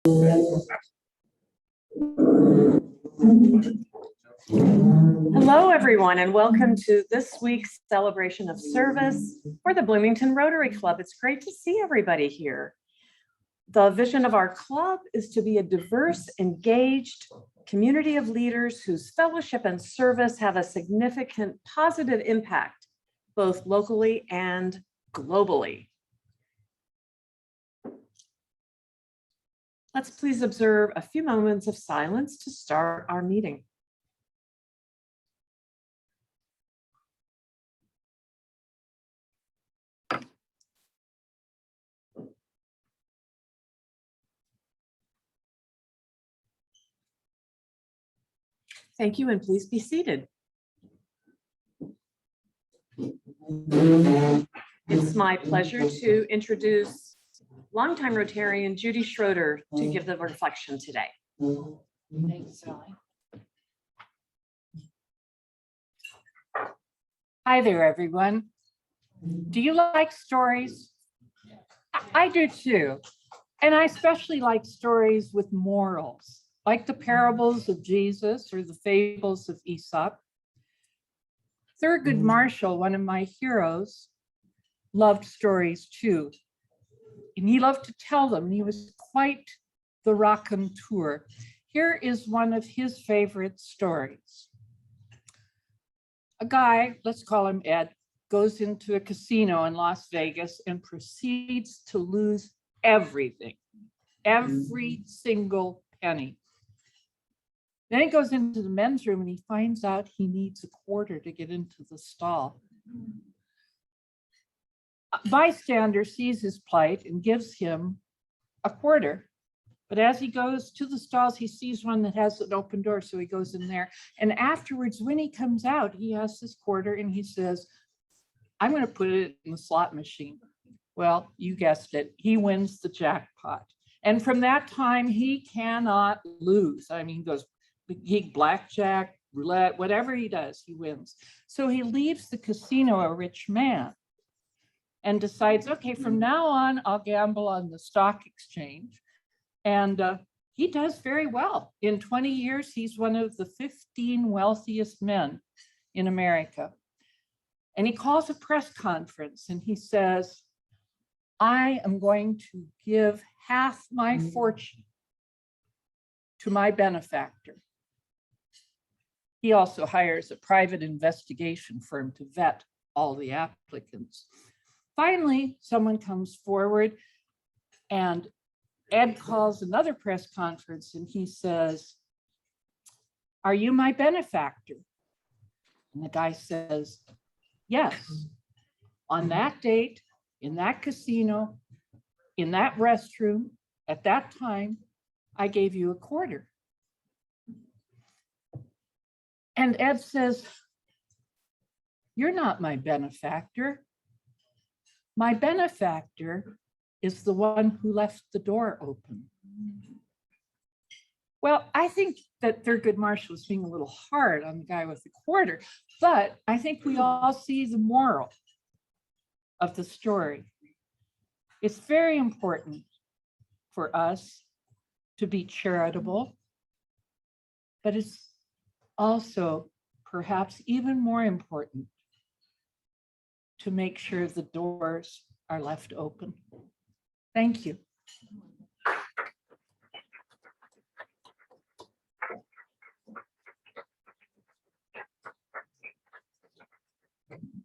Hello, everyone, and welcome to this week's celebration of service for the Bloomington Rotary Club. It's great to see everybody here. The vision of our club is to be a diverse, engaged community of leaders whose fellowship and service have a significant positive impact, both locally and globally. Let's please observe a few moments of silence to start our meeting. Thank you, and please be seated. It's my pleasure to introduce longtime Rotarian Judy Schroeder to give the reflection today. Thanks, Sally. Hi there, everyone. Do you like stories? I do too. And I especially like stories with morals, like the parables of Jesus or the fables of Aesop. Thurgood Marshall, one of my heroes, loved stories too. And he loved to tell them. He was quite the raconteur. Here is one of his favorite stories. A guy, let's call him Ed, goes into a casino in Las Vegas and proceeds to lose everything, every single penny. Then he goes into the men's room and he finds out he needs a quarter to get into the stall. A bystander sees his plight and gives him a quarter. But as he goes to the stalls, he sees one that has an open door, so he goes in there. And afterwards, when he comes out, he has this quarter and he says, I'm going to put it in the slot machine. Well, you guessed it, he wins the jackpot. And from that time, he cannot lose. I mean, he goes, blackjack, roulette, whatever he does, he wins. So he leaves the casino a rich man and decides, okay, from now on, I'll gamble on the stock exchange. And he does very well. In 20 years, he's one of the 15 wealthiest men in America. And he calls a press conference and he says, I am going to give half my fortune to my benefactor. He also hires a private investigation firm to vet all the applicants. Finally, someone comes forward and Ed calls another press conference and he says, are you my benefactor? And the guy says, yes. On that date, in that casino, in that restroom, at that time, I gave you a quarter. And Ed says, you're not my benefactor. My benefactor is the one who left the door open. Well, I think that Thurgood Marshall was being a little hard on the guy with the quarter, but I think we all see the moral of the story. It's very important for us to be charitable, but it's also perhaps even more important to make sure the doors are left open. Thank you.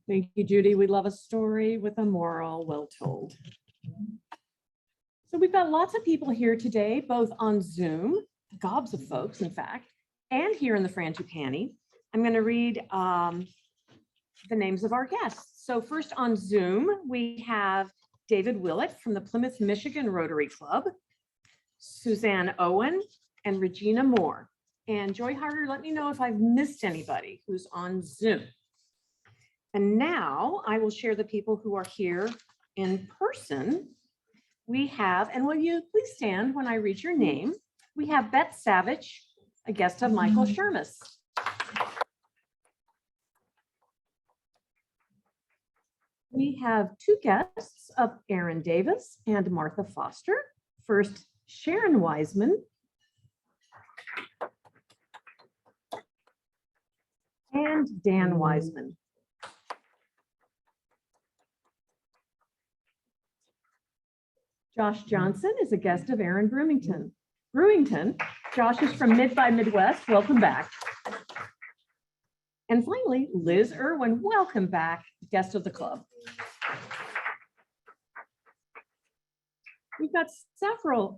Thank you, Judy. We love a story with a moral well told. So we've got lots of people here today, both on Zoom, gobs of folks, in fact, and here in the Frangipani. I'm going to read the names of our guests. So first on Zoom, we have David Willett from the Plymouth, Michigan Rotary Club, Suzanne Owen, and Regina Moore. And Joy Harder, let me know if I've missed anybody who's on Zoom. And now I will share the people who are here in person. We have, and will you please stand when I read your name? We have Beth Savage, a guest of Michael Shermis. We have two guests of Aaron Davis and Martha Foster. First, Sharon Wiseman, and Dan Wiseman. Josh Johnson is a guest of Aaron Brewington. Josh is from Mid by Midwest. Welcome back. And finally, Liz Irwin, welcome back, guest of the club. We've got several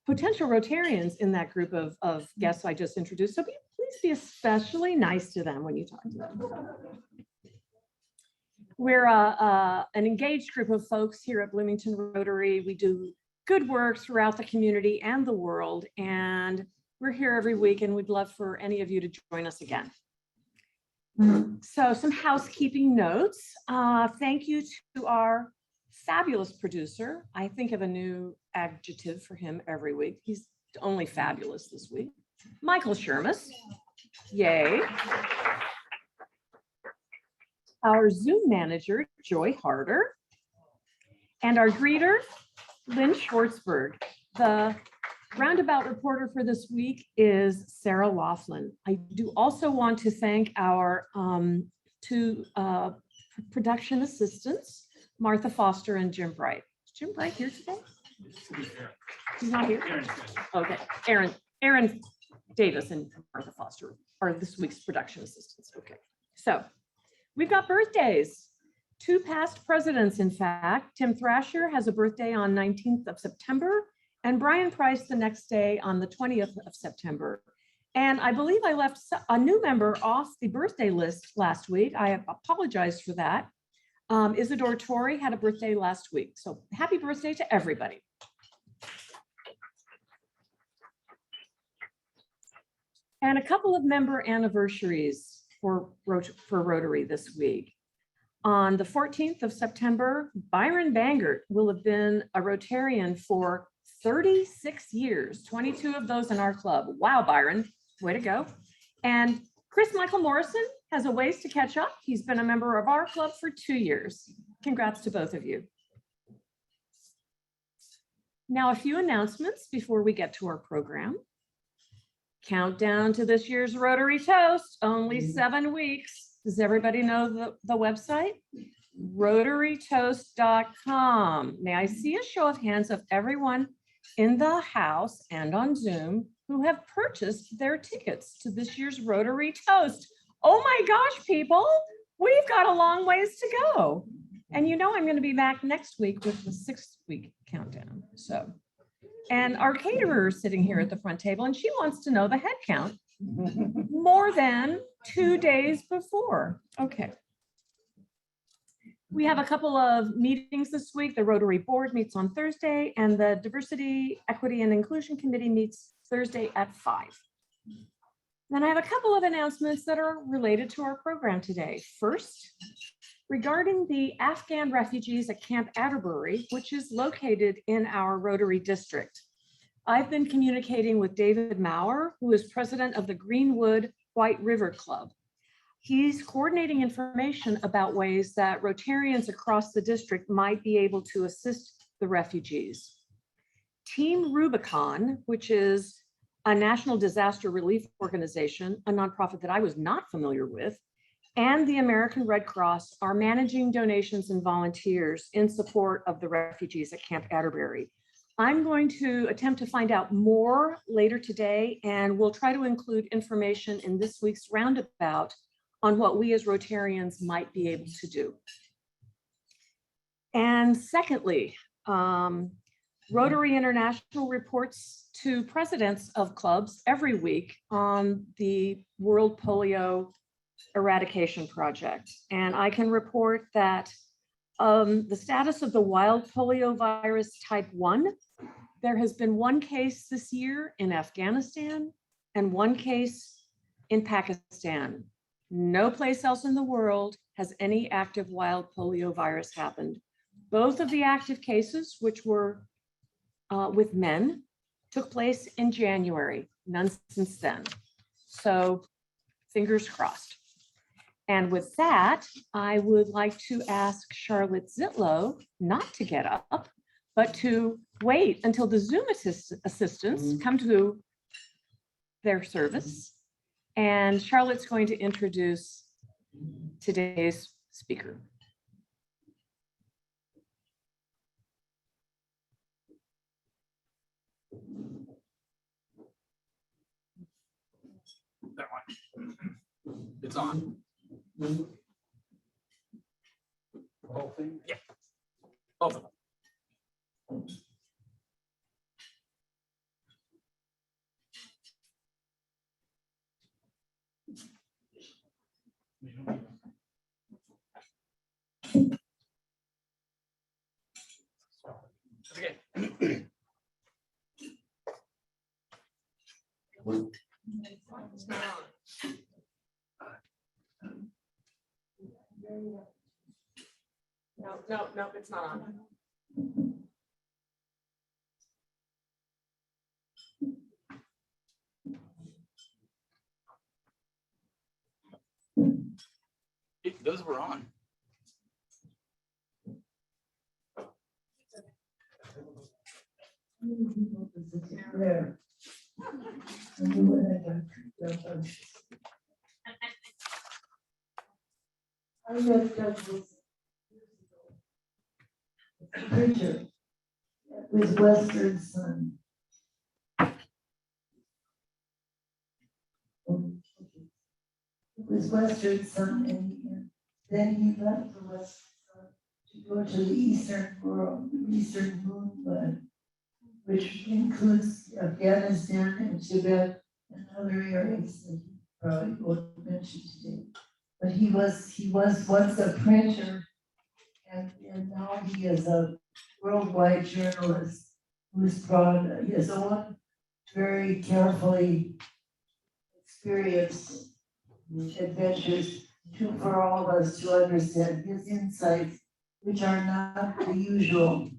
potential Rotarians in that group of guests I just introduced. So please be especially nice to them when you talk to them. We're an engaged group of folks here at Bloomington Rotary. We do good work throughout the community and the world, and we're here every week, and we'd love for any of you to join us again. So some housekeeping notes. Thank you to our fabulous producer. I think of a new adjective for him every week. He's only fabulous this week. Michael Shermus. Yay. Our Zoom manager, Joy Harder. And our greeter, Lynn Schwartzberg. The roundabout reporter for this week is Sarah Laughlin. I do also want to thank our two production assistants, Martha Foster and Jim Bright. Is Jim Bright here today? He's not here? Okay, Aaron Davis and Martha Foster are this week's production assistants. Okay, so we've got birthdays. Two past presidents, in fact. Tim Thrasher has a birthday on 19th of September, and Brian Price the next day on the 20th of September. And I believe I left a new member off the birthday list last week. I apologize for that. Isadore Torrey had a birthday last week. So happy birthday to everybody. And a couple of member anniversaries for Rotary this week. On the 14th of September, Byron Bangert will have been a Rotarian for 36 years, 22 of those in our club. Wow, Byron, way to go. And Chris Michael Morrison has a ways to catch up. He's been a member of our club for 2 years. Congrats to both of you. Now, a few announcements before we get to our program. Countdown to this year's Rotary Toast, only 7 weeks. Does everybody know the website? RotaryToast.com. May I see a show of hands of everyone in the house and on Zoom who have purchased their tickets to this year's Rotary Toast? Oh my gosh, people, we've got a long ways to go. And you know I'm going to be back next week with the 6-week countdown. So, and our caterer is sitting here at the front table, and she wants to know the head count more than 2 days before. Okay. We have a couple of meetings this week. The Rotary Board meets on Thursday, and the Diversity, Equity, and Inclusion Committee meets Thursday at 5. Then I have a couple of announcements that are related to our program today. First, regarding the Afghan refugees at Camp Atterbury, which is located in our Rotary district. I've been communicating with David Maurer, who is president of the Greenwood White River Club. He's coordinating information about ways that Rotarians across the district might be able to assist the refugees. Team Rubicon, which is a national disaster relief organization, a nonprofit that I was not familiar with, and the American Red Cross are managing donations and volunteers in support of the refugees at Camp Atterbury. I'm going to attempt to find out more later today, and we'll try to include information in this week's roundabout on what we as Rotarians might be able to do. And secondly, Rotary International reports to presidents of clubs every week on the World Polio Eradication Project. And I can report that the status of the wild polio virus type 1, there has been 1 case this year in Afghanistan and 1 case in Pakistan. No place else in the world has any active wild polio virus happened. Both of the active cases, which were with men, took place in January, none since then. So fingers crossed. And with that, I would like to ask Charlotte Zitlow not to get up, but to wait until the Zoom assistants come to their service. And Charlotte's going to introduce today's speaker. That one. It's on. The whole thing? Yeah. Both of them. Okay. It's not on. No, it's not on. Those were on. There. I read Douglas preacher with Western Sun. It was Western Sun, and then he left the Western Sun to go to the Eastern world, the Eastern Moonland, which includes Afghanistan and Tibet and other areas that he probably won't mention today. But he was once a printer, and now he is a worldwide journalist who's brought his own very carefully experienced adventures for all of us to understand his insights, which are not the usual.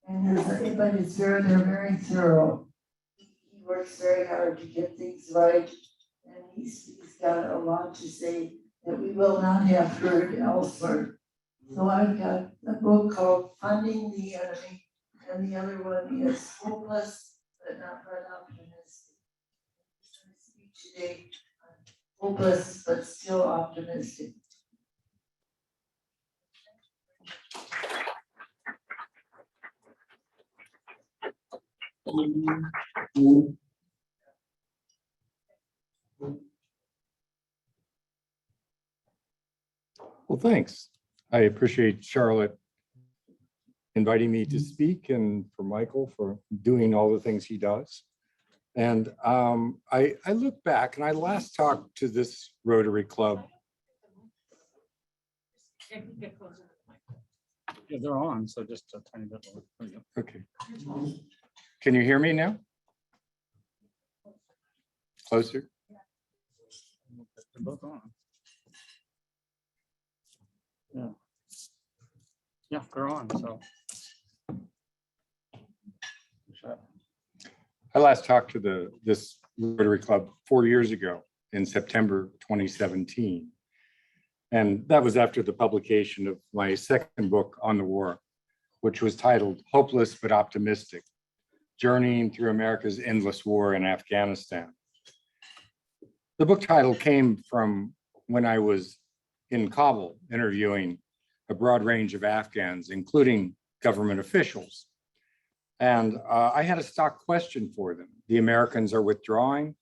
And but they're very thorough. He works very hard to get things right, and he's got a lot to say that we will not have heard elsewhere. So I've got a book called Funding the Enemy, and the other one is Hopeless but not Optimistic. I'm going to speak today on hopeless but still optimistic. Well, thanks. I appreciate Charlotte inviting me to speak and for Michael for doing all the things he does. And I look back and I last talked to this Rotary Club. Yeah, they're on, so just a tiny bit lower. There you go. Okay. Can you hear me now? Closer? They're both on. Yeah. Yeah, they're on, so. I last talked to this Rotary Club 4 years ago in September 2017. And that was after the publication of my second book on the war, which was titled Hopeless but Optimistic: Journeying Through America's Endless War in Afghanistan. The book title came from when I was in Kabul interviewing a broad range of Afghans, including government officials. And I had a stock question for them. The Americans are withdrawing.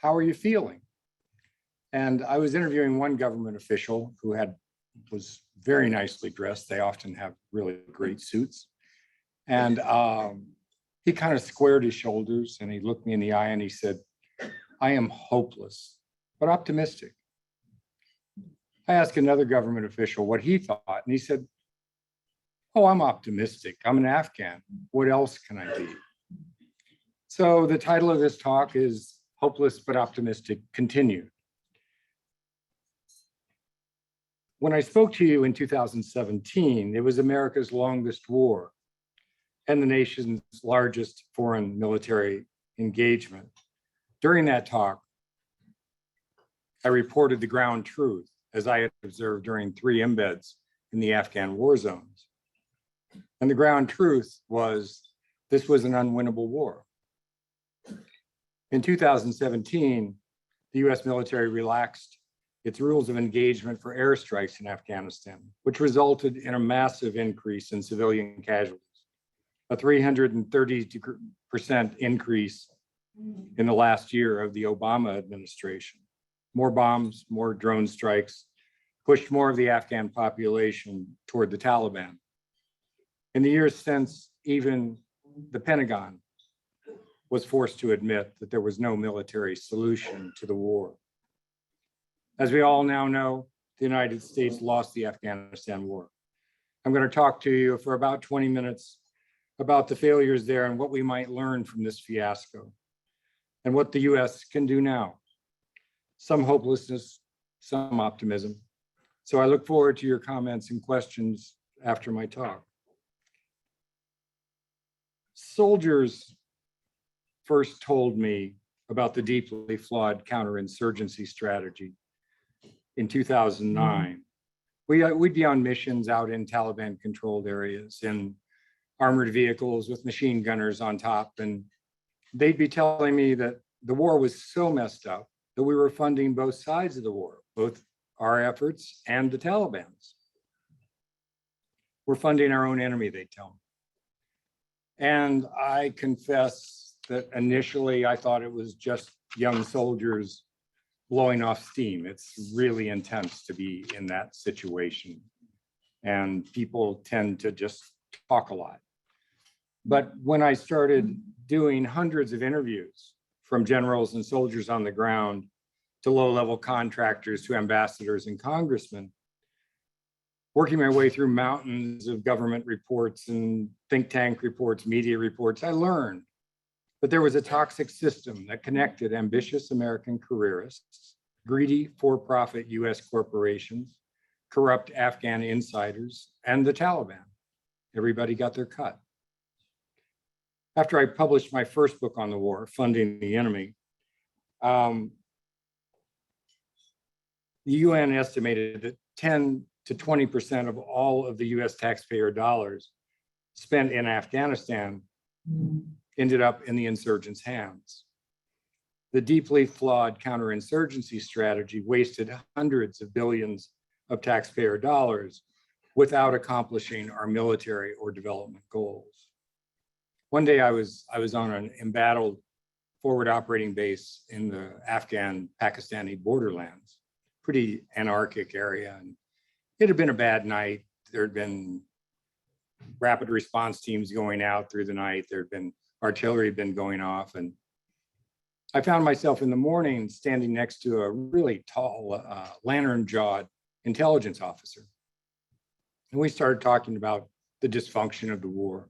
How are you feeling? And I was interviewing one government official who was very nicely dressed. They often have really great suits. And he kind of squared his shoulders and he looked me in the eye and he said, "I am hopeless, but optimistic." I asked another government official what he thought, and he said, "Oh, I'm optimistic. I'm an Afghan. What else can I be?" So the title of this talk is Hopeless but Optimistic Continued. When I spoke to you in 2017, it was America's longest war and the nation's largest foreign military engagement. During that talk, I reported the ground truth as I had observed during 3 embeds in the Afghan war zones. And the ground truth was this was an unwinnable war. In 2017, the US military relaxed its rules of engagement for airstrikes in Afghanistan, which resulted in a massive increase in civilian casualties, a 330% increase in the last year of the Obama administration. More bombs, more drone strikes, pushed more of the Afghan population toward the Taliban. In the years since, even the Pentagon was forced to admit that there was no military solution to the war. As we all now know, the United States lost the Afghanistan War. I'm going to talk to you for about 20 minutes about the failures there and what we might learn from this fiasco and what the US can do now. Some hopelessness, some optimism. So I look forward to your comments and questions after my talk. Soldiers first told me about the deeply flawed counterinsurgency strategy in 2009. We'd be on missions out in Taliban-controlled areas in armored vehicles with machine gunners on top, and they'd be telling me that the war was so messed up that we were funding both sides of the war, both our efforts and the Taliban's. We're funding our own enemy, they tell me. And I confess that initially I thought it was just young soldiers blowing off steam. It's really intense to be in that situation. And people tend to just talk a lot. But when I started doing hundreds of interviews from generals and soldiers on the ground to low-level contractors to ambassadors and congressmen, working my way through mountains of government reports and think tank reports, media reports, I learned that there was a toxic system that connected ambitious American careerists, greedy for-profit US corporations, corrupt Afghan insiders, and the Taliban. Everybody got their cut. After I published my first book on the war, Funding the Enemy, the UN estimated that 10 to 20% of all of the US taxpayer dollars spent in Afghanistan ended up in the insurgents' hands. The deeply flawed counterinsurgency strategy wasted hundreds of billions of taxpayer dollars without accomplishing our military or development goals. One day I was on an embattled forward operating base in the Afghan-Pakistani borderlands, pretty anarchic area. And it had been a bad night. There had been rapid response teams going out through the night. There had been artillery had been going off. And I found myself in the morning standing next to a really tall, lantern-jawed intelligence officer. And we started talking about the dysfunction of the war.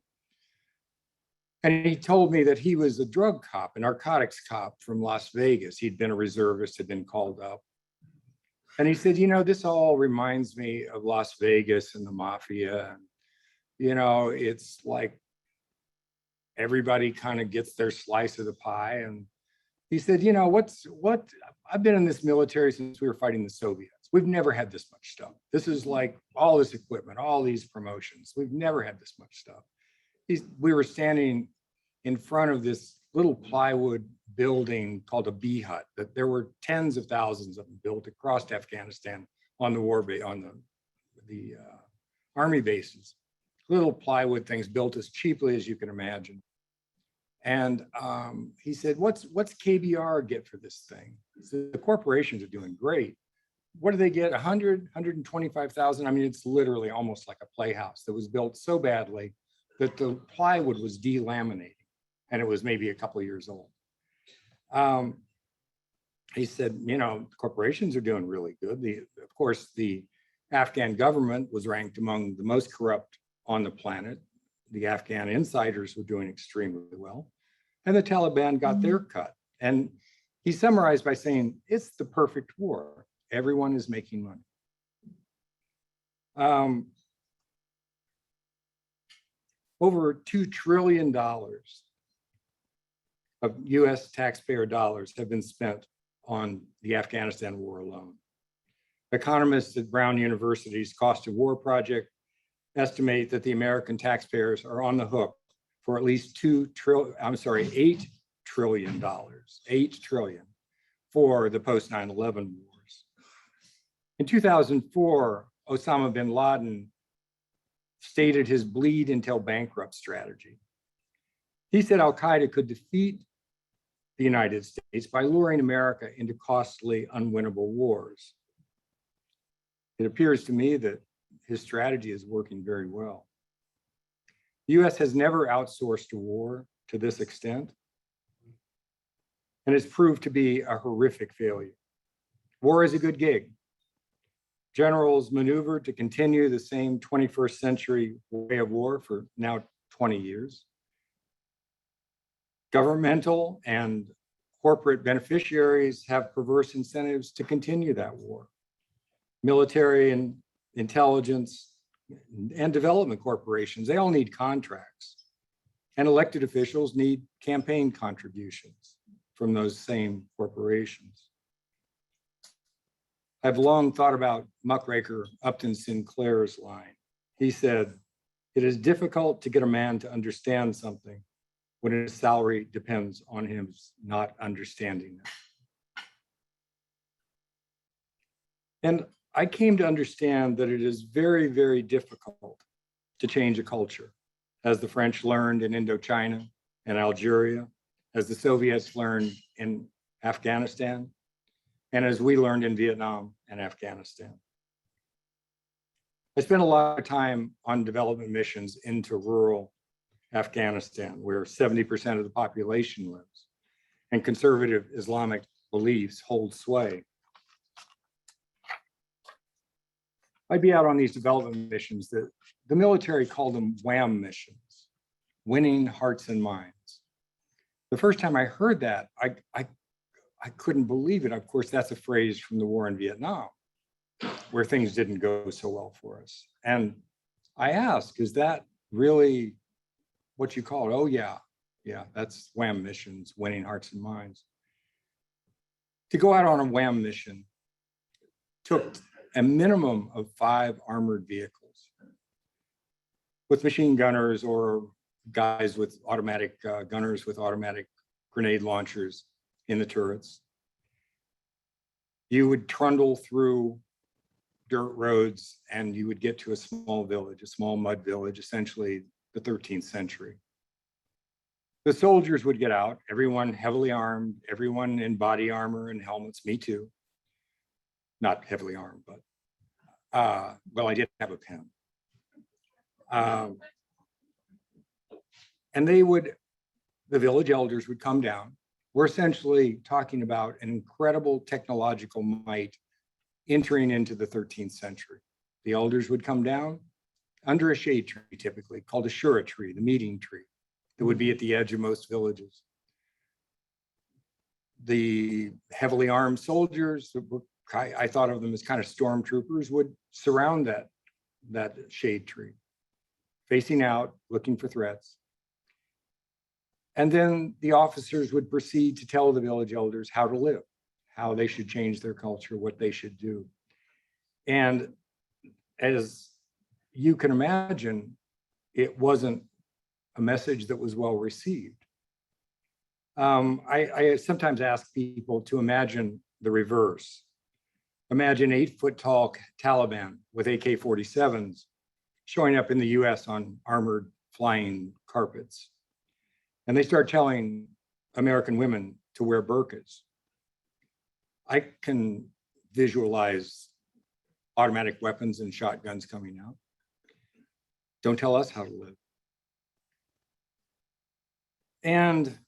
And he told me that he was a drug cop, a narcotics cop from Las Vegas. He'd been a reservist, had been called up. And he said, you know, this all reminds me of Las Vegas and the mafia. You know, it's like everybody kind of gets their slice of the pie. And he said, you know, I've been in this military since we were fighting the Soviets. We've never had this much stuff. This is like all this equipment, all these promotions. We've never had this much stuff. We were standing in front of this little plywood building called a bee hut, that there were tens of thousands of them built across Afghanistan on the war base, on the army bases. Little plywood things built as cheaply as you can imagine. And he said, what's KBR get for this thing? He said, the corporations are doing great. What do they get? 100, 125,000? I mean, it's literally almost like a playhouse that was built so badly that the plywood was delaminating, and it was maybe a couple of years old. He said, you know, corporations are doing really good. Of course, the Afghan government was ranked among the most corrupt on the planet. The Afghan insiders were doing extremely well, and the Taliban got their cut. And he summarized by saying, it's the perfect war. Everyone is making money. Over $2 trillion of US taxpayer dollars have been spent on the Afghanistan war alone. Economists at Brown University's Cost of War project estimate that the American taxpayers are on the hook for at least $8 trillion, $8 trillion for the post 9/11 wars. In 2004, Osama bin Laden stated his bleed until bankrupt strategy. He said Al-Qaeda could defeat the United States by luring America into costly, unwinnable wars. It appears to me that his strategy is working very well. The US has never outsourced a war to this extent, and it's proved to be a horrific failure. War is a good gig. Generals maneuvered to continue the same 21st century way of war for now 20 years. Governmental and corporate beneficiaries have perverse incentives to continue that war. Military and intelligence and development corporations, they all need contracts. And elected officials need campaign contributions from those same corporations. I've long thought about muckraker Upton Sinclair's line. He said, "It is difficult to get a man to understand something when his salary depends on him not understanding it." And I came to understand that it is very, very difficult to change a culture, as the French learned in Indochina and Algeria, as the Soviets learned in Afghanistan, and as we learned in Vietnam and Afghanistan. I spent a lot of time on development missions into rural Afghanistan, where 70% of the population lives, and conservative Islamic beliefs hold sway. I'd be out on these development missions that the military called them WHAM missions, winning hearts and minds. The first time I heard that, I couldn't believe it. Of course, that's a phrase from the war in Vietnam, where things didn't go so well for us. And I asked, is that really what you call it? Oh yeah, that's WHAM missions, winning hearts and minds. To go out on a WHAM mission took a minimum of 5 armored vehicles with machine gunners or guys with automatic gunners with automatic grenade launchers in the turrets. You would trundle through dirt roads and you would get to a small village, a small mud village, essentially the 13th century. The soldiers would get out, everyone heavily armed, everyone in body armor and helmets, me too. Not heavily armed, but, well, I did have a pen. And the village elders would come down. We're essentially talking about an incredible technological might entering into the 13th century. The elders would come down under a shade tree, typically called a shura tree, the meeting tree, that would be at the edge of most villages. The heavily armed soldiers, I thought of them as kind of stormtroopers, would surround that shade tree, facing out, looking for threats. And then the officers would proceed to tell the village elders how to live, how they should change their culture, what they should do. And as you can imagine, it wasn't a message that was well received. I sometimes ask people to imagine the reverse. Imagine 8-foot-tall Taliban with AK-47s showing up in the US on armored flying carpets. And they start telling American women to wear burqas. I can visualize automatic weapons and shotguns coming out. Don't tell us how to live. And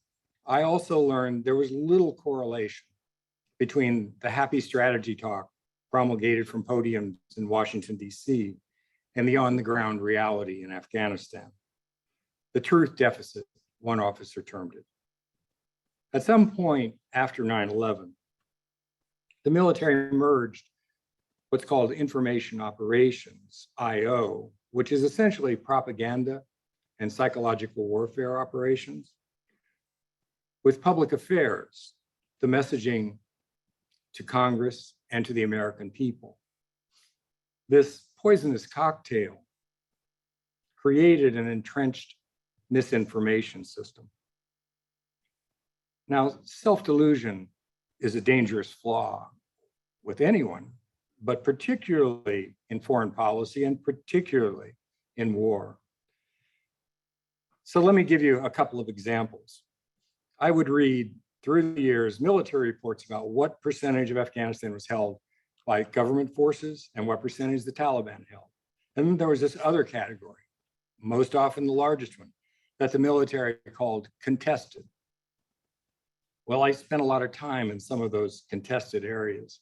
I also learned there was little correlation between the happy strategy talk promulgated from podiums in Washington, D.C., and the on-the-ground reality in Afghanistan. The truth deficit, one officer termed it. At some point after 9/11, the military merged what's called information operations, IO, which is essentially propaganda and psychological warfare operations, with public affairs, the messaging to Congress and to the American people. This poisonous cocktail created an entrenched misinformation system. Now, self-delusion is a dangerous flaw with anyone, but particularly in foreign policy and particularly in war. So let me give you a couple of examples. I would read through the years military reports about what percentage of Afghanistan was held by government forces and what percentage the Taliban held. And then there was this other category, most often the largest one, that the military called contested. Well, I spent a lot of time in some of those contested areas,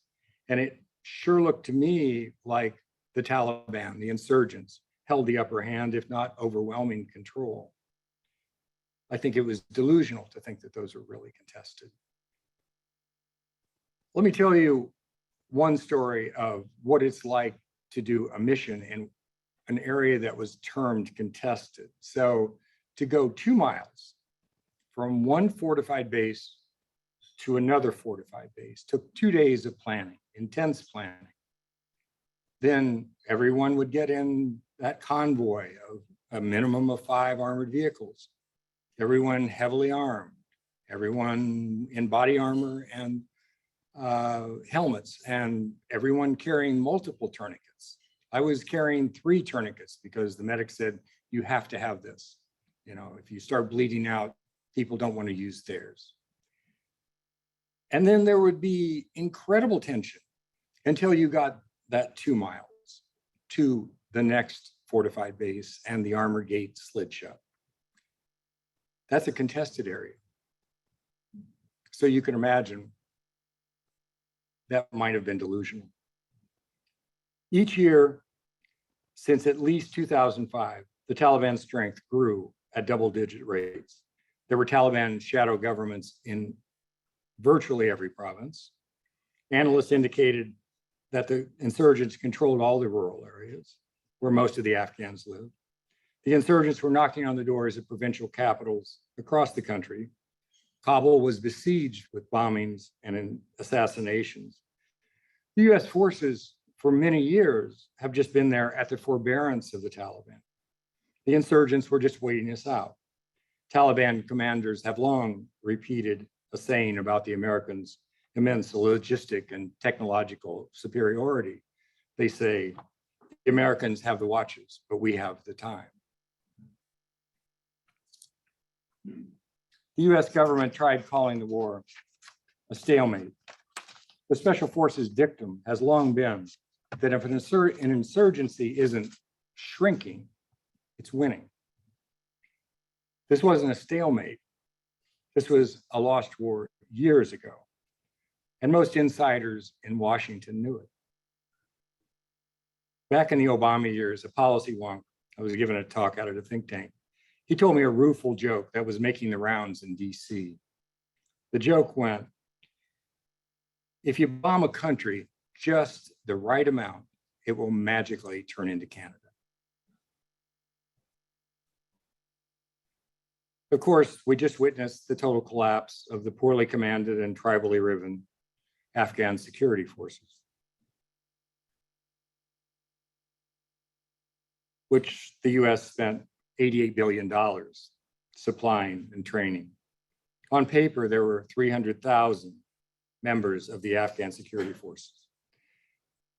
and it sure looked to me like the Taliban, the insurgents, held the upper hand, if not overwhelming control. I think it was delusional to think that those were really contested. Let me tell you one story of what it's like to do a mission in an area that was termed contested. So to go 2 miles from one fortified base to another fortified base took 2 days of planning, intense planning. Then everyone would get in that convoy of a minimum of 5 armored vehicles, everyone heavily armed, everyone in body armor and helmets, and everyone carrying multiple tourniquets. I was carrying 3 tourniquets because the medic said, you have to have this. You know, if you start bleeding out, people don't want to use theirs. And then there would be incredible tension until you got that 2 miles to the next fortified base and the armor gate slid shut. That's a contested area. So you can imagine that might have been delusional. Each year since at least 2005, the Taliban strength grew at double-digit rates. There were Taliban shadow governments in virtually every province. Analysts indicated that the insurgents controlled all the rural areas where most of the Afghans lived. The insurgents were knocking on the doors of provincial capitals across the country. Kabul was besieged with bombings and assassinations. The US forces for many years have just been there at the forbearance of the Taliban. The insurgents were just waiting us out. Taliban commanders have long repeated a saying about the Americans' immense logistic and technological superiority. They say, the Americans have the watches, but we have the time. The US government tried calling the war a stalemate. The Special Forces dictum has long been that if an insurgency isn't shrinking, it's winning. This wasn't a stalemate. This was a lost war years ago. And most insiders in Washington knew it. Back in the Obama years, a policy wonk, I was given a talk out at a think tank. He told me a rueful joke that was making the rounds in DC. The joke went, if you bomb a country just the right amount, it will magically turn into Canada. Of course, we just witnessed the total collapse of the poorly commanded and tribally driven Afghan security forces, which the US spent $88 billion supplying and training. On paper, there were 300,000 members of the Afghan security forces.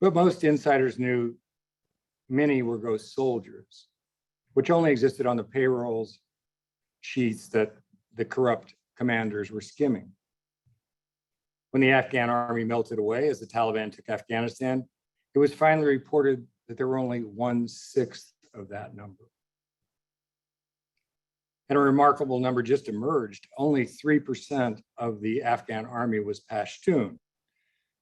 But most insiders knew many were ghost soldiers, which only existed on the payrolls sheets that the corrupt commanders were skimming. When the Afghan army melted away as the Taliban took Afghanistan, it was finally reported that there were only 1/6 of that number. And a remarkable number just emerged. Only 3% of the Afghan army was Pashtun.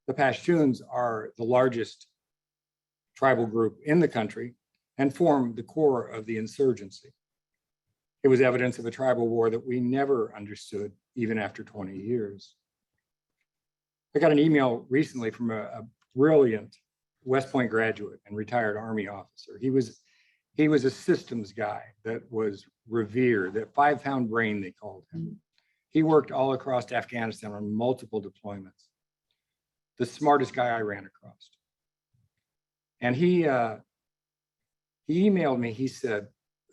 The Pashtuns are the largest tribal group in the country and form the core of the insurgency. It was evidence of a tribal war that we never understood, even after 20 years. I got an email recently from a brilliant West Point graduate and retired Army officer. He was a systems guy that was revered, that 5-pound brain, they called him. He worked all across Afghanistan on multiple deployments. The smartest guy I ran across. And he emailed me, he said,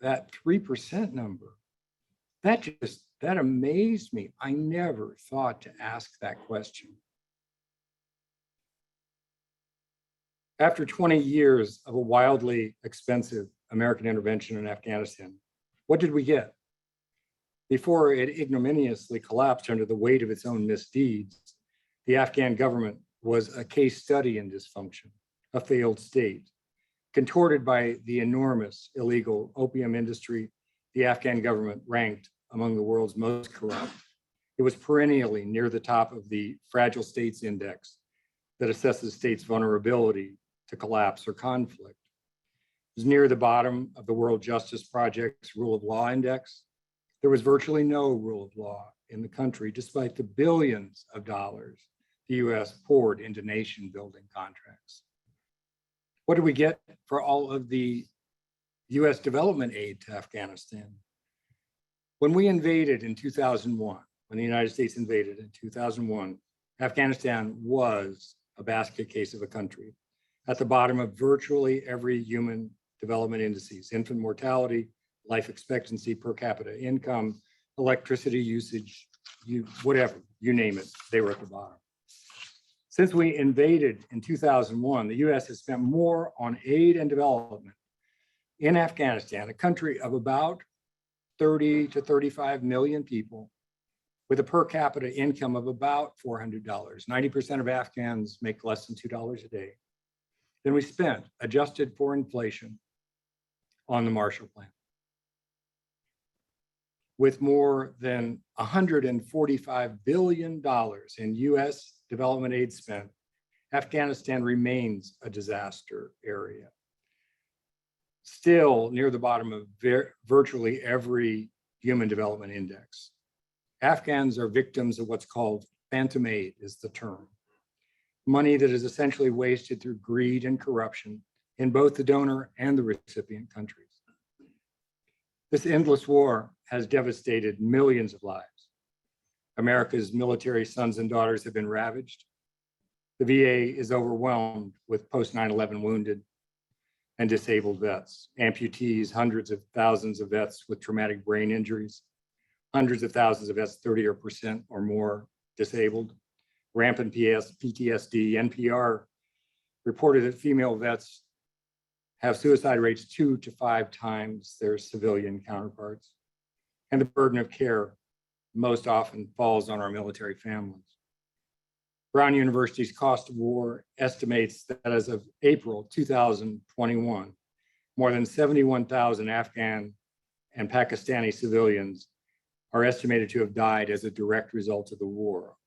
that 3% number, that amazed me. I never thought to ask that question. After 20 years of a wildly expensive American intervention in Afghanistan, what did we get? Before it ignominiously collapsed under the weight of its own misdeeds, the Afghan government was a case study in dysfunction, a failed state. Contorted by the enormous illegal opium industry, the Afghan government ranked among the world's most corrupt. It was perennially near the top of the Fragile States Index that assesses states' vulnerability to collapse or conflict. It was near the bottom of the World Justice Project's Rule of Law Index. There was virtually no rule of law in the country, despite the billions of dollars the US poured into nation building contracts. What did we get for all of the US development aid to Afghanistan? When we invaded in 2001, when the United States invaded in 2001, Afghanistan was a basket case of a country at the bottom of virtually every human development indices: infant mortality, life expectancy, per capita income, electricity usage, whatever, you name it, they were at the bottom. Since we invaded in 2001, the US has spent more on aid and development in Afghanistan, a country of about 30 to 35 million people with a per capita income of about $400. 90% of Afghans make less than $2 a day. Then we spent, adjusted for inflation, on the Marshall Plan. With more than $145 billion in US development aid spent, Afghanistan remains a disaster area. Still near the bottom of virtually every human development index. Afghans are victims of what's called phantom aid, is the term. Money that is essentially wasted through greed and corruption in both the donor and the recipient countries. This endless war has devastated millions of lives. America's military sons and daughters have been ravaged. The VA is overwhelmed with post 9/11 wounded and disabled vets, amputees, hundreds of thousands of vets with traumatic brain injuries, hundreds of thousands of vets 30% or more disabled, rampant PTSD. NPR reported that female vets have suicide rates 2 to 5 times their civilian counterparts. And the burden of care most often falls on our military families. Brown University's Cost of War estimates that as of April 2021, more than 71,000 Afghan and Pakistani civilians are estimated to have died as a direct result of the war.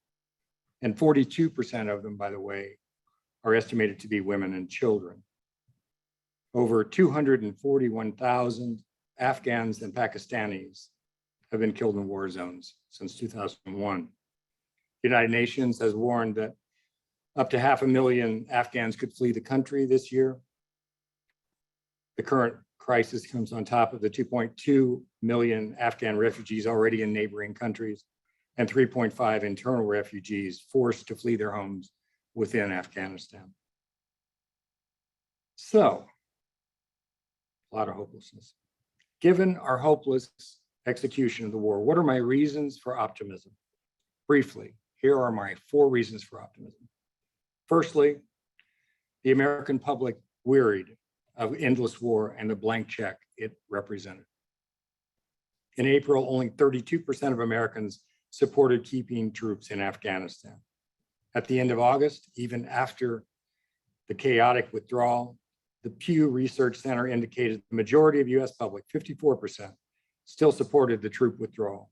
And 42% of them, by the way, are estimated to be women and children. Over 241,000 Afghans and Pakistanis have been killed in war zones since 2001. The United Nations has warned that up to 500,000 Afghans could flee the country this year. The current crisis comes on top of the 2.2 million Afghan refugees already in neighboring countries and 3.5 internal refugees forced to flee their homes within Afghanistan. So, a lot of hopelessness. Given our hopeless execution of the war, what are my reasons for optimism? Briefly, here are my 4 reasons for optimism. Firstly, the American public wearied of endless war and the blank check it represented. In April, only 32% of Americans supported keeping troops in Afghanistan. At the end of August, even after the chaotic withdrawal, the Pew Research Center indicated the majority of US public, 54%, still supported the troop withdrawal.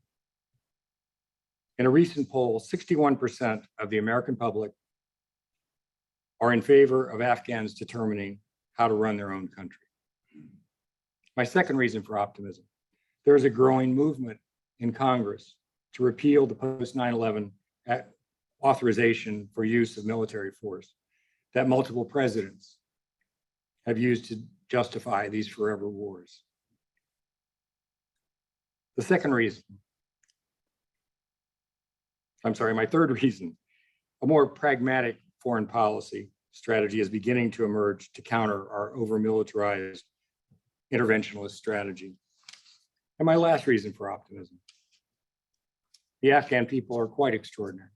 In a recent poll, 61% of the American public are in favor of Afghans determining how to run their own country. My second reason for optimism, there is a growing movement in Congress to repeal the post 9/11 authorization for use of military force that multiple presidents have used to justify these forever wars. The second reason, my third reason, a more pragmatic foreign policy strategy is beginning to emerge to counter our over-militarized interventionist strategy. And my last reason for optimism. The Afghan people are quite extraordinary,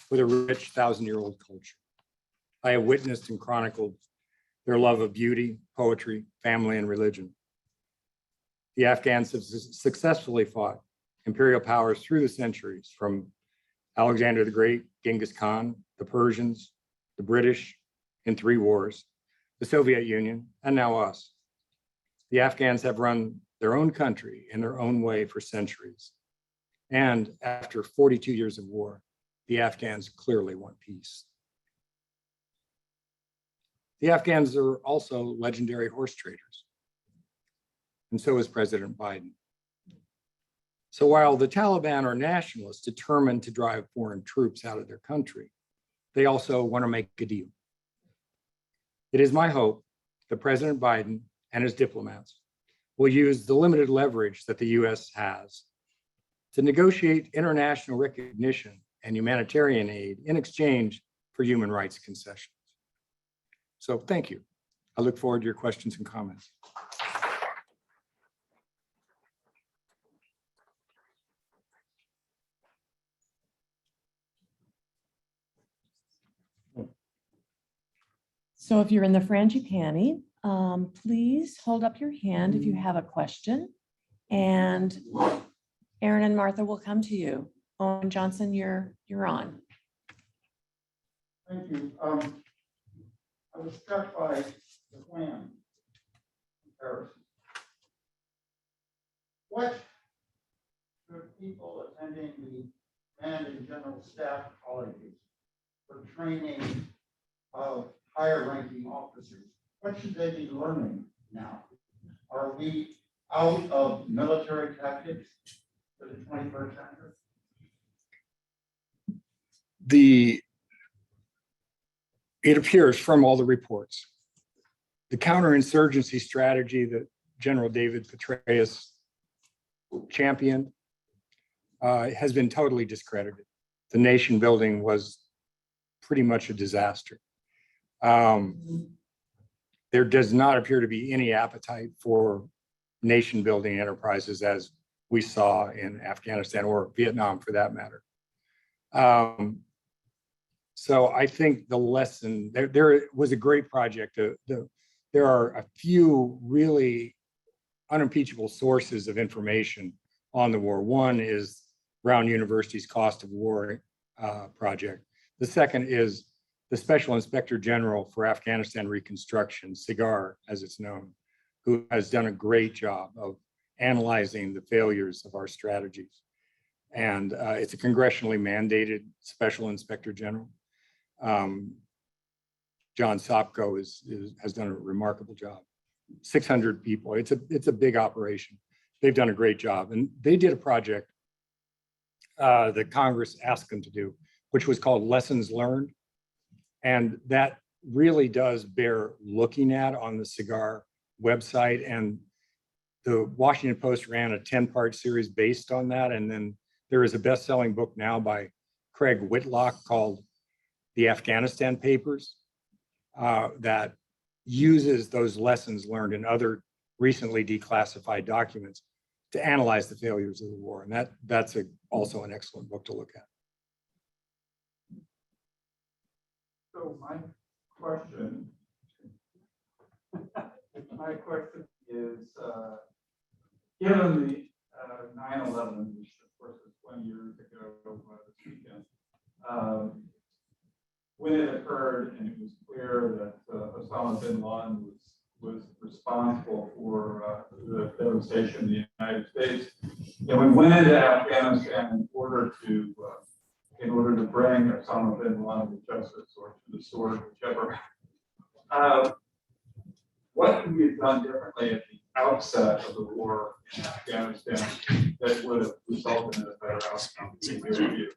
with a rich 1,000-year-old culture. I have witnessed and chronicled their love of beauty, poetry, family, and religion. The Afghans have successfully fought imperial powers through the centuries, from Alexander the Great, Genghis Khan, the Persians, the British in 3 wars, the Soviet Union, and now us. The Afghans have run their own country in their own way for centuries. And after 42 years of war, the Afghans clearly want peace. The Afghans are also legendary horse traders, and so is President Biden. So while the Taliban are nationalists determined to drive foreign troops out of their country, they also want to make a deal. It is my hope that President Biden and his diplomats will use the limited leverage that the US has to negotiate international recognition and humanitarian aid in exchange for human rights concessions. So thank you. I look forward to your questions and comments. So if you're in the frangipani, please hold up your hand if you have a question. And Aaron and Martha will come to you. Owen Johnson, you're on. Thank you. I was struck by the plan comparison. What should people attending the command and general staff colleges for training of higher ranking officers, what should they be learning now? Are we out of military tactics for the 21st century? It appears from all the reports, the counterinsurgency strategy that General David Petraeus championed has been totally discredited. The nation building was pretty much a disaster. There does not appear to be any appetite for nation building enterprises as we saw in Afghanistan or Vietnam for that matter. So I think the lesson, there was a great project. There are a few really unimpeachable sources of information on the war. One is Brown University's Cost of War project. The second is the Special Inspector General for Afghanistan Reconstruction, SIGAR as it's known, who has done a great job of analyzing the failures of our strategies. And it's a congressionally mandated Special Inspector General. John Sopko has done a remarkable job. 600 people, it's a big operation. They've done a great job. And they did a project that Congress asked them to do, which was called Lessons Learned. And that really does bear looking at on the SIGAR website. And the Washington Post ran a 10-part series based on that. And then there is a best-selling book now by Craig Whitlock called The Afghanistan Papers that uses those lessons learned in other recently declassified documents to analyze the failures of the war. And that's also an excellent book to look at. So my question is, given the 9/11, which of course was 20 years ago this weekend, when it occurred and it was clear that Osama bin Laden was responsible for the devastation of the United States, and we went into Afghanistan in order to bring Osama bin Laden to justice or to the sword, whichever. What could we have done differently at the outset of the war in Afghanistan that would have resulted in a better outcome? In your view?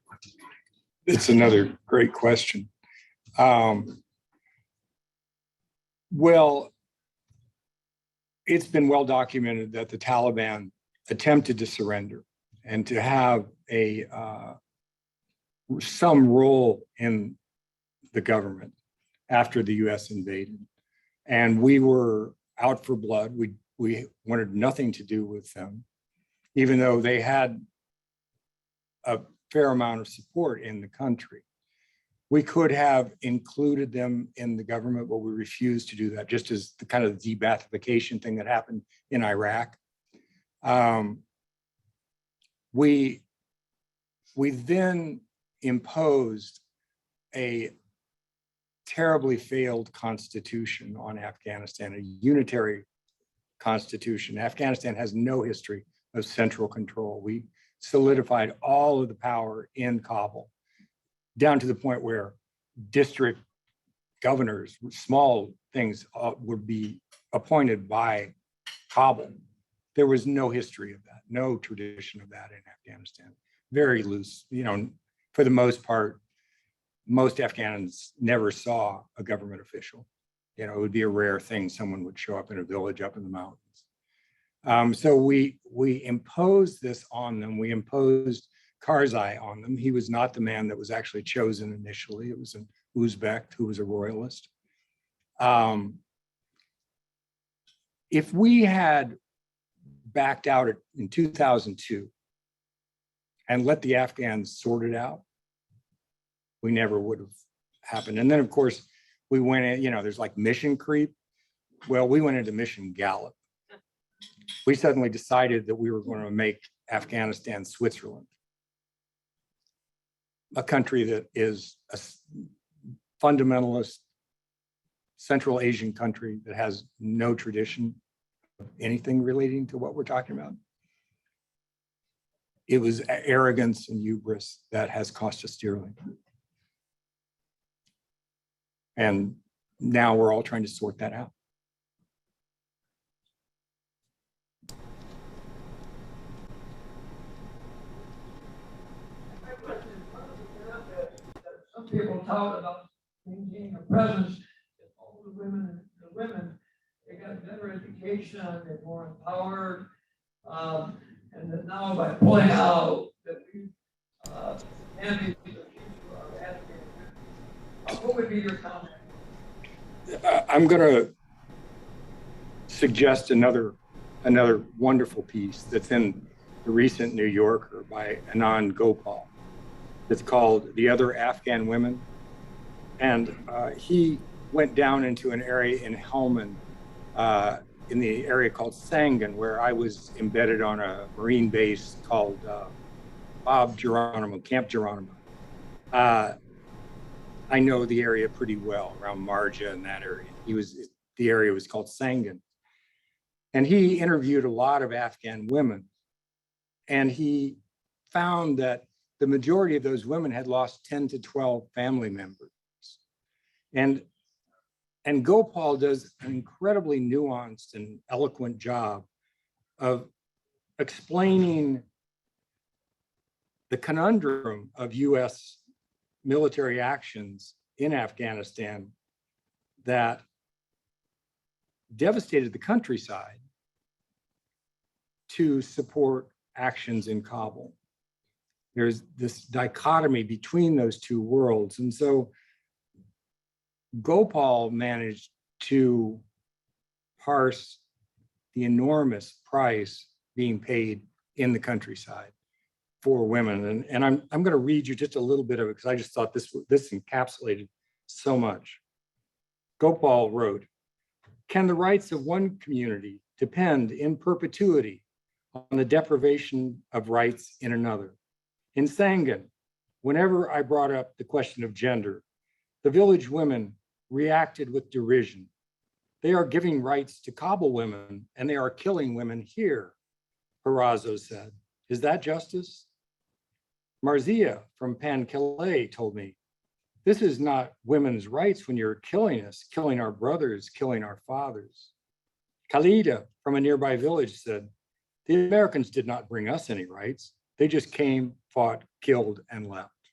It's another great question. Well, it's been well documented that the Taliban attempted to surrender and to have some role in the government after the US invaded. And we were out for blood. We wanted nothing to do with them. even though they had a fair amount of support in the country. We could have included them in the government, but we refused to do that, just as the kind of de-Baathification thing that happened in Iraq. We then imposed a terribly failed constitution on Afghanistan, a unitary constitution. Afghanistan has no history of central control. We solidified all of the power in Kabul, down to the point where district governors, small things, would be appointed by Kabul. There was no history of that, no tradition of that in Afghanistan. Very loose, for the most part, most Afghans never saw a government official. It would be a rare thing someone would show up in a village up in the mountains. So we imposed this on them. We imposed Karzai on them. He was not the man that was actually chosen initially. It was an Uzbek who was a royalist. If we had backed out in 2002 and let the Afghans sort it out, we never would have happened. And then, of course, we went in, there's like mission creep. Well, we went into mission gallop. We suddenly decided that we were going to make Afghanistan Switzerland, a country that is a fundamentalist Central Asian country that has no tradition of anything relating to what we're talking about. It was arrogance and hubris that has cost us dearly. And now we're all trying to sort that out. Some people talk about maintaining a presence. All the women, they got better education, they're more empowered. And that now by pulling out that we can be the future of Afghanistan, what would be your comment? I'm going to suggest another wonderful piece that's in the recent New Yorker by Anand Gopal. It's called "The Other Afghan Women," and he went down into an area in Helmand, in the area called Sangan, where I was embedded on a Marine base called Camp Geronimo. I know the area pretty well, around Marja and that area. The area was called Sangan. And he interviewed a lot of Afghan women. And he found that the majority of those women had lost 10 to 12 family members. And Gopal does an incredibly nuanced and eloquent job of explaining the conundrum of US military actions in Afghanistan that devastated the countryside to support actions in Kabul. There's this dichotomy between those two worlds. And so Gopal managed to parse the enormous price being paid in the countryside for women. And I'm going to read you just a little bit of it because I just thought this encapsulated so much. Gopal wrote, "Can the rights of one community depend in perpetuity on the deprivation of rights in another? In Sangan, whenever I brought up the question of gender, the village women reacted with derision. They are giving rights to Kabul women and they are killing women here," Parazzo said. "Is that justice?" Marzia from Pankilay told me, "This is not women's rights when you're killing us, killing our brothers, killing our fathers." Khalida from a nearby village said, "The Americans did not bring us any rights. They just came, fought, killed, and left."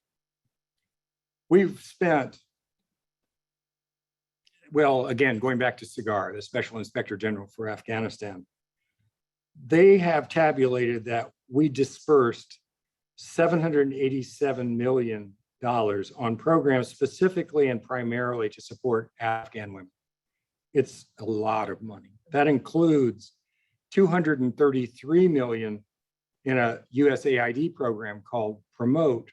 We've spent, well, again, going back to SIGAR, the Special Inspector General for Afghanistan, they have tabulated that we dispersed $787 million on programs specifically and primarily to support Afghan women. It's a lot of money. That includes $233 million in a USAID program called Promote,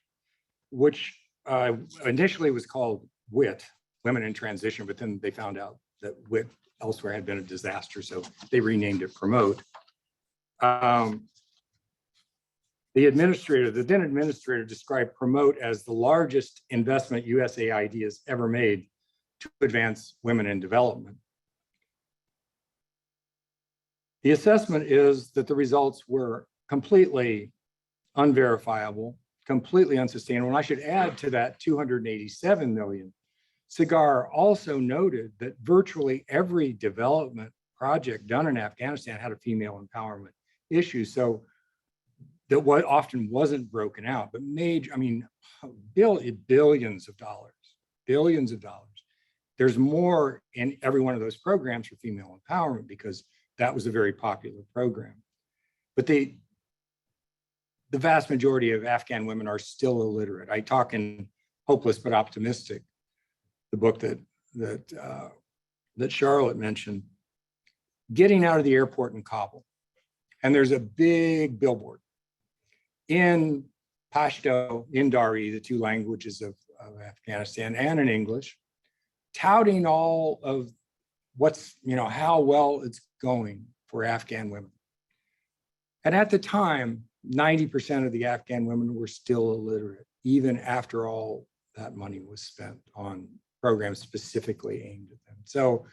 which initially was called WIT, Women in Transition, but then they found out that WIT elsewhere had been a disaster, so they renamed it Promote. The then administrator described Promote as the largest investment USAID has ever made to advance women in development. The assessment is that the results were completely unverifiable, completely unsustainable. And I should add to that 287 million. Cigar also noted that virtually every development project done in Afghanistan had a female empowerment issue. So that what often wasn't broken out, but major, I mean, billions of dollars. There's more in every one of those programs for female empowerment because that was a very popular program. But the vast majority of Afghan women are still illiterate. I talk in Hopeless but Optimistic, the book that Charlotte mentioned, getting out of the airport in Kabul. And there's a big billboard in Pashto, in Dari, the two languages of Afghanistan, and in English, touting all of what's, how well it's going for Afghan women. And at the time, 90% of the Afghan women were still illiterate, even after all that money was spent on programs specifically aimed at them. So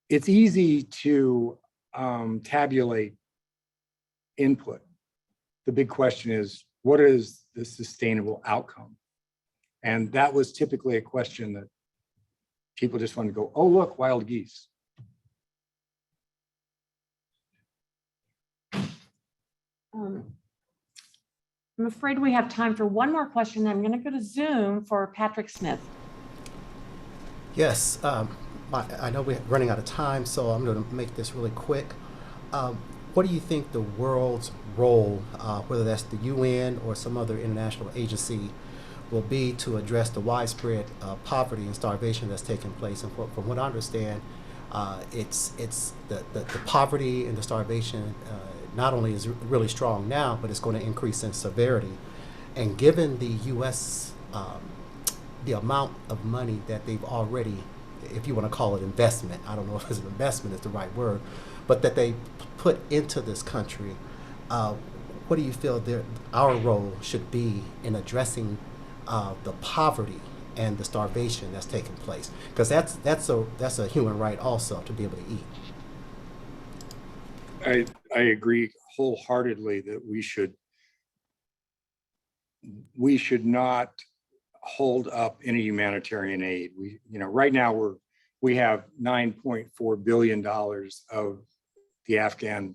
it's easy to tabulate input. The big question is, what is the sustainable outcome? And that was typically a question that people just wanted to go, oh, look, wild geese. I'm afraid we have time for one more question. I'm going to go to Zoom for Patrick Smith. Yes, I know we're running out of time, so I'm going to make this really quick. What do you think the world's role, whether that's the UN or some other international agency, will be to address the widespread poverty and starvation that's taking place? And from what I understand, it's the poverty and the starvation not only is really strong now, but it's going to increase in severity. And given the U.S., the amount of money that they've already, if you want to call it investment, I don't know if it's an investment is the right word, but that they put into this country, what do you feel our role should be in addressing the poverty and the starvation that's taking place? Because that's a human right also, to be able to eat. I agree wholeheartedly that we should not hold up any humanitarian aid. Right now we have $9.4 billion of the Afghan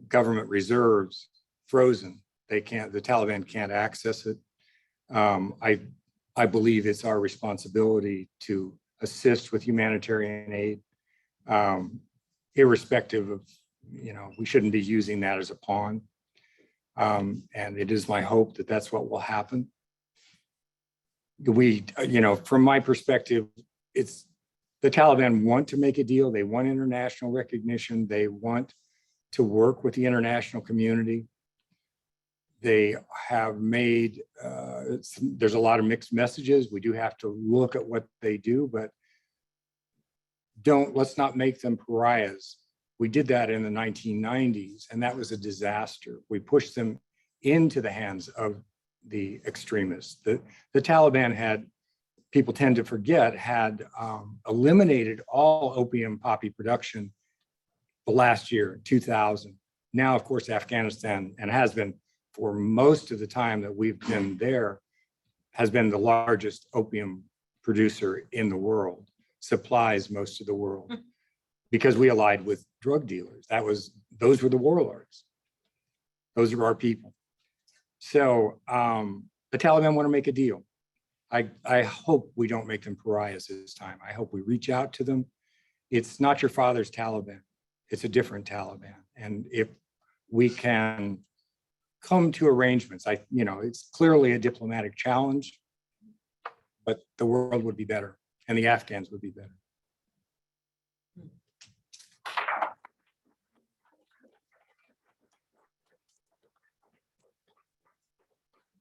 government reserves frozen. The Taliban can't access it. I believe it's our responsibility to assist with humanitarian aid, irrespective of, we shouldn't be using that as a pawn. And it is my hope that that's what will happen. From my perspective, it's the Taliban want to make a deal. They want international recognition. They want to work with the international community. They have made, there's a lot of mixed messages. We do have to look at what they do, but let's not make them pariahs. We did that in the 1990s, and that was a disaster. We pushed them into the hands of the extremists. The Taliban had, people tend to forget, had eliminated all opium poppy production the last year, 2000. Now, of course, Afghanistan, and has been for most of the time that we've been there, has been the largest opium producer in the world, supplies most of the world, because we allied with drug dealers. Those were the warlords. Those are our people. So the Taliban want to make a deal. I hope we don't make them pariahs this time. I hope we reach out to them. It's not your father's Taliban. It's a different Taliban. And if we can come to arrangements, it's clearly a diplomatic challenge, but the world would be better and the Afghans would be better.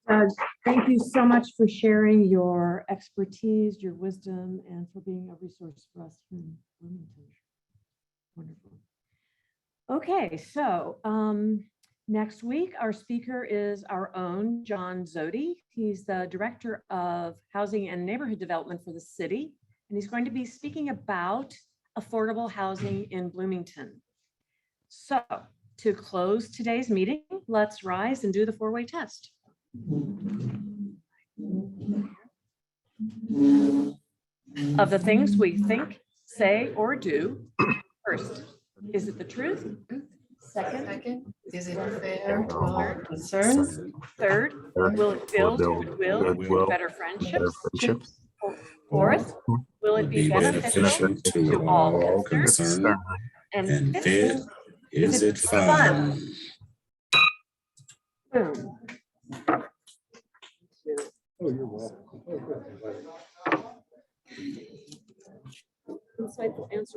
Thank you so much for sharing your expertise, your wisdom, and for being a resource for us here in Bloomington. Wonderful. Okay, so next week, our speaker is our own John Zodi. He's the Director of Housing and Neighborhood Development for the city, and he's going to be speaking about affordable housing in Bloomington. So to close today's meeting, let's rise and do the four-way test. Of the things we think, say, or do, first, is it the truth? Second, Is it fair to our concerns? third, will it build goodwill and better friendships? Fourth, will it be beneficial to all concerned? And fifth, is it fun? Boom. Oh, you're welcome. Insightful answer.